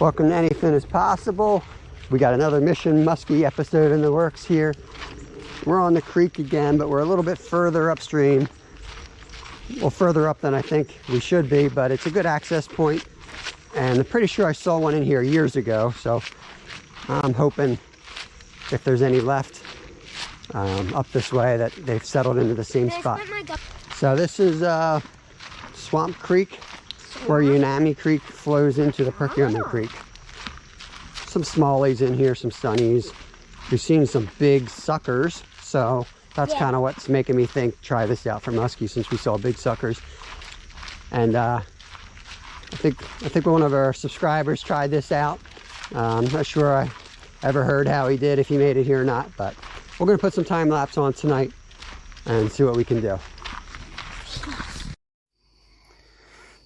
Welcome to Anything is Possible. We got another Mission Musky episode in the works here. We're on the creek again, but we're a little bit further upstream. Well, further up than I think we should be, but it's a good access point. And I'm pretty sure I saw one in here years ago, so I'm hoping if there's any left up this way that they've settled into the same spot. So this is Swamp Creek, where UNAMI Creek flows into the PERKIOMEN Creek. Some smallies in here, some sunnies. We've seen some big suckers, so that's kind of what's making me think try this out for muskie, since we saw big suckers. And I think one of our subscribers tried this out. I'm not sure I ever heard how he did, if he made it here or not, but we're going to put some time lapse on tonight and see what we can do.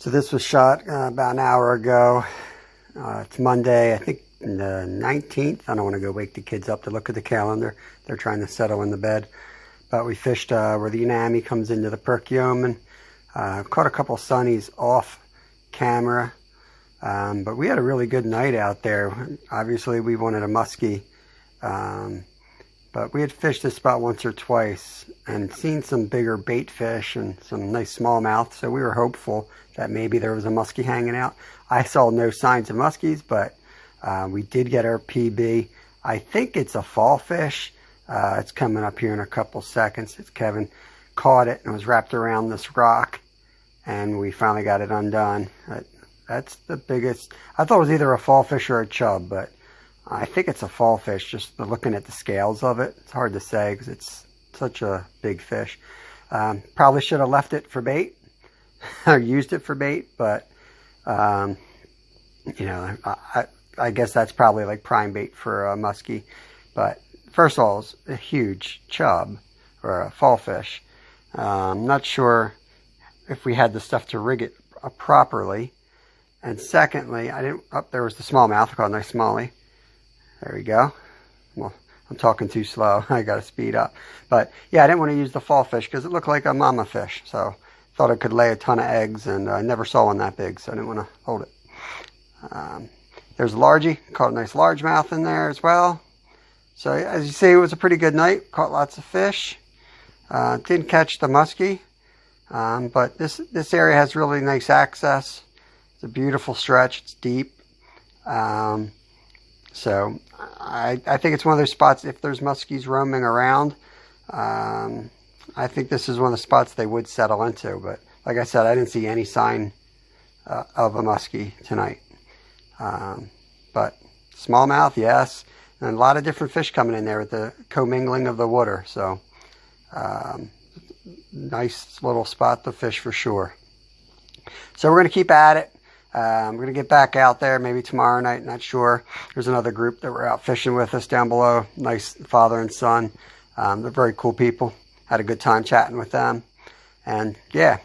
So this was shot about an hour ago. It's Monday, I think the 19th. I don't want to go wake the kids up to look at the calendar. They're trying to settle in the bed. But we fished where the UNAMI comes into the PERKIOMEN. Caught a couple sunnies off camera. But we had a really good night out there. Obviously we wanted a muskie. But we had fished this spot once or twice and seen some bigger bait fish and some nice smallmouth. So we were hopeful that maybe there was a muskie hanging out. I saw no signs of muskies, but we did get our PB. I think it's a fall fish. It's coming up here in a couple seconds. It's Kevin caught it and was wrapped around this rock, and we finally got it undone. That's the biggest. I thought it was either a fall fish or a chub, but I think it's a fall fish. Just looking at the scales of it, it's hard to say because it's such a big fish. Probably should have left it for bait or used it for bait, but you know, I guess that's probably like prime bait for a muskie. But first of all, it's a huge chub or a fall fish. I'm not sure if we had the stuff to rig it properly. And secondly, there was the smallmouth. I caught a nice smallie. There we go. Well, I'm talking too slow. I got to speed up. But yeah, I didn't want to use the fall fish because it looked like a mama fish. So thought it could lay a ton of eggs, and I never saw one that big, so I didn't want to hold it. There's a largie. Caught a nice largemouth in there as well. So as you see, it was a pretty good night. Caught lots of fish. Didn't catch the muskie, but this area has really nice access. It's a beautiful stretch. It's deep. So I think it's one of those spots, if there's muskies roaming around, I think this is one of the spots they would settle into. But like I said, I didn't see any sign of a muskie tonight. But smallmouth, yes. And a lot of different fish coming in there with the commingling of the water. So nice little spot to fish for sure. So we're going to keep at it. We're going to get back out there maybe tomorrow night, not sure. There's another group that were out fishing with us down below. Nice father and son. They're very cool people. Had a good time chatting with them. And yeah.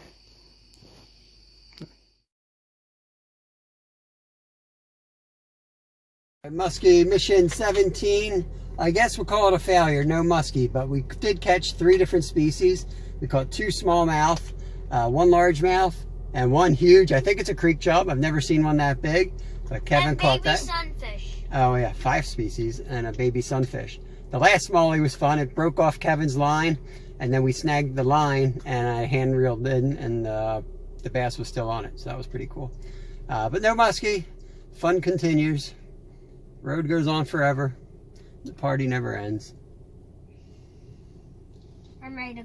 Muskie Mission 17. I guess we'll call it a failure. No muskie, but we did catch 3 different species. We caught 2 smallmouth, 1 largemouth, and 1 huge. I think it's a creek chub. I've never seen one that big. But Kevin caught that. Sunfish. Oh yeah, 5 species and a baby sunfish. The last smallie was fun. It broke off Kevin's line, and then we snagged the line, and I hand reeled in, and the bass was still on it. So that was pretty cool. But no muskie. Fun continues. Road goes on forever. The party never ends. I'm ready to go.